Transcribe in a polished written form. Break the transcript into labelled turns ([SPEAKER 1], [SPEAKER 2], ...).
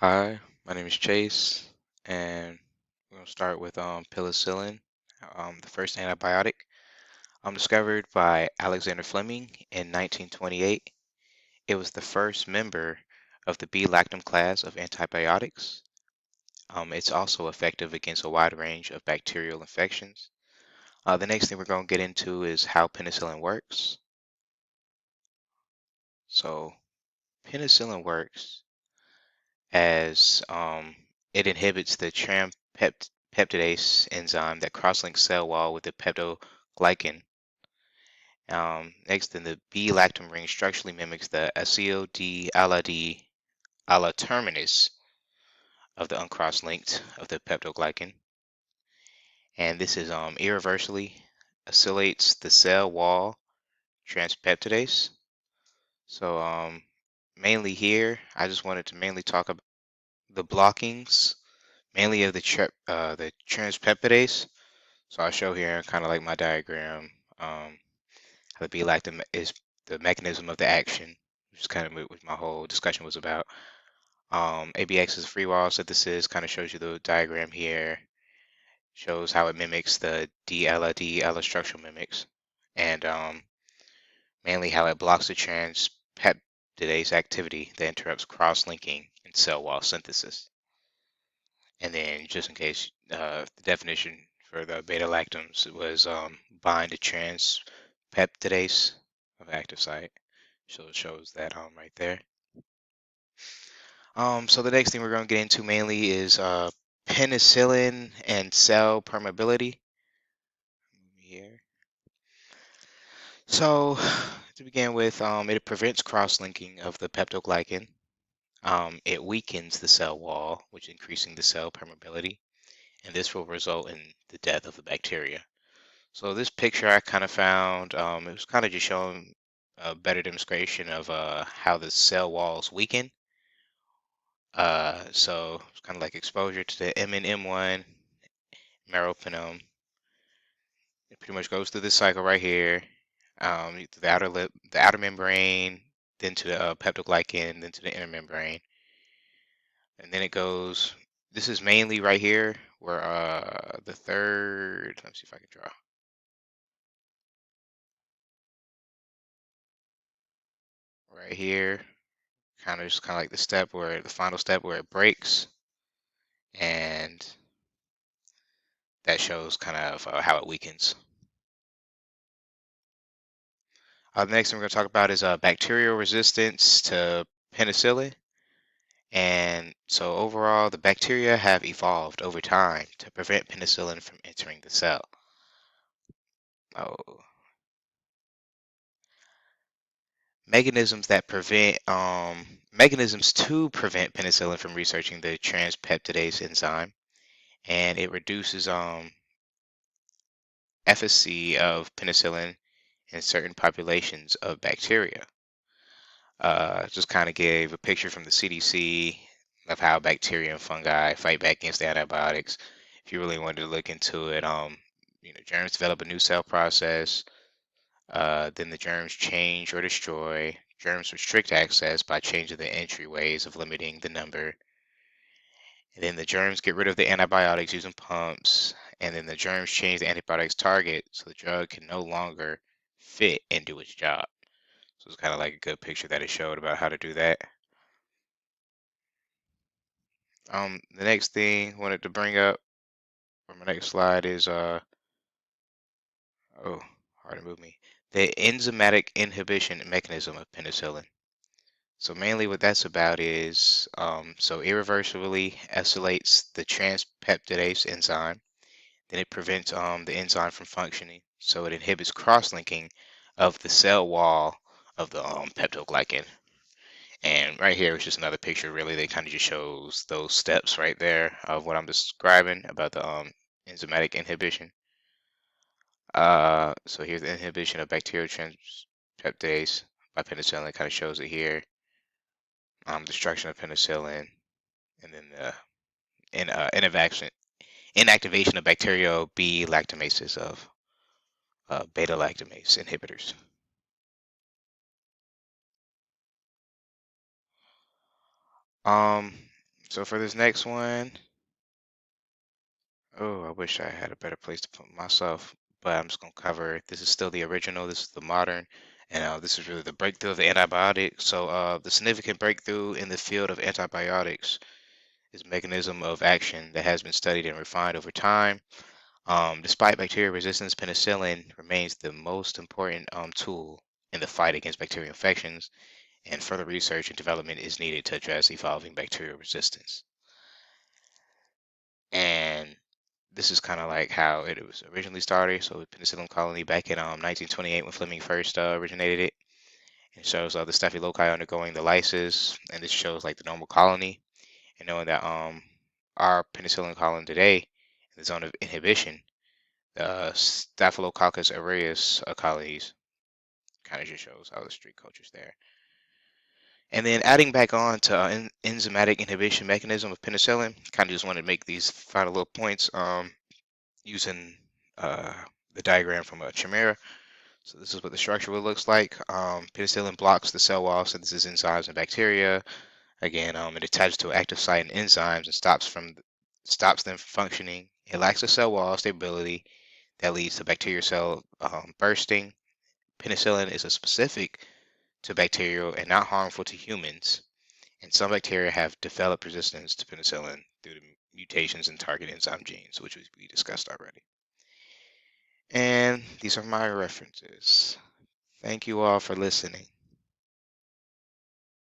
[SPEAKER 1] Hi, my name is Chase, and we're going to start with penicillin, the first antibiotic, discovered by Alexander Fleming in 1928. It was the first member of the B-lactam class of antibiotics. It's also effective against a wide range of bacterial infections. The next thing we're going to get into is how penicillin works. So, penicillin works as it inhibits the peptidase enzyme that cross-links cell wall with the peptoglycan. Next, then the B-lactam ring structurally mimics the acyl D ala terminus of the uncross-linked of the peptoglycan, and this is irreversibly acylates the cell wall transpeptidase. So mainly here, I just wanted to mainly talk about the blockings mainly of the transpeptidase. So I'll show here kind of like my diagram, how the B-lactam is the mechanism of the action, which is kind of what my whole discussion was about. ABX is free wall synthesis, kind of shows you the diagram here, shows how it mimics the D-ala structural mimics, and mainly how it blocks the transpeptidase activity that interrupts cross-linking and cell wall synthesis. And then, just in case, the definition for the beta lactams was bind to transpeptidase of active site. So it shows that right there. So the next thing we're going to get into mainly is penicillin and cell permeability. Here. So to begin with, it prevents cross-linking of the peptoglycan. It weakens the cell wall, which increasing the cell permeability, and this will result in the death of the bacteria. So this picture I kind of found, it was kind of just showing a better demonstration of how the cell walls weaken. So it's kind of like exposure to the M and M1 meropenem. It pretty much goes through this cycle right here, to the outer lip, the outer membrane, then to the peptoglycan, then to the inner membrane, and then it goes. This is mainly right here where the third. Let me see if I can draw. Right here, kind of like the step where the final step where it breaks, and that shows kind of how it weakens. The next thing we're going to talk about is bacterial resistance to penicillin. And so overall, the bacteria have evolved over time to prevent penicillin from entering the cell. Oh, mechanisms to prevent penicillin from researching the transpeptidase enzyme, and it reduces efficacy of penicillin in certain populations of bacteria. Just kind of gave a picture from the CDC of how bacteria and fungi fight back against the antibiotics. If you really wanted to look into it, germs develop a new cell process. Then the germs change or destroy. Germs restrict access by changing the entryways of limiting the number. And then the germs get rid of the antibiotics using pumps. And then the germs change the antibiotics target so the drug can no longer fit and do its job. So it's kind of like a good picture that it showed about how to do that. The next thing I wanted to bring up for my next slide is oh, hard to move me. The enzymatic inhibition mechanism of penicillin. So mainly what that's about is so irreversibly acylates the transpeptidase enzyme. Then it prevents the enzyme from functioning. So it inhibits cross-linking of the cell wall of the peptoglycan. And right here is just another picture, really, that kind of just shows those steps right there of what I'm describing about the enzymatic inhibition. So here's the inhibition of bacterial transpeptidase by penicillin. It kind of shows it here. Destruction of penicillin, and then the inactivation of bacterial B lactamases of beta lactamase inhibitors. Um, So for this next one, oh, I wish I had a better place to put myself, but I'm just gonna cover it. This is still the original. This is the modern, and this is really the breakthrough of the antibiotic. So the significant breakthrough in the field of antibiotics is a mechanism of action that has been studied and refined over time. Despite bacteria resistance, penicillin remains the most important tool in the fight against bacterial infections, and further research and development is needed to address evolving bacterial resistance. And this is kind of like how it was originally started. So, penicillin colony back in 1928 when Fleming first originated it. It shows the staphylococcus undergoing the lysis, and this shows like the normal colony. And knowing that our penicillin colony today, in the zone of inhibition, the Staphylococcus aureus colonies kind of just shows how the street culture's there. And then adding back on to enzymatic inhibition mechanism of penicillin, kind of just wanted to make these final little points using uh, the diagram from a chimera. So this is what the structure looks like. Penicillin blocks the cell wall synthesis enzymes and bacteria. Again, it attaches to active site and enzymes and stops them from functioning. It lacks a cell wall stability that leads to bacterial cell bursting. Penicillin is a specific to bacterial and not harmful to humans. And some bacteria have developed resistance to penicillin due to mutations in target enzyme genes, which we discussed already. And these are my references. Thank you all for listening.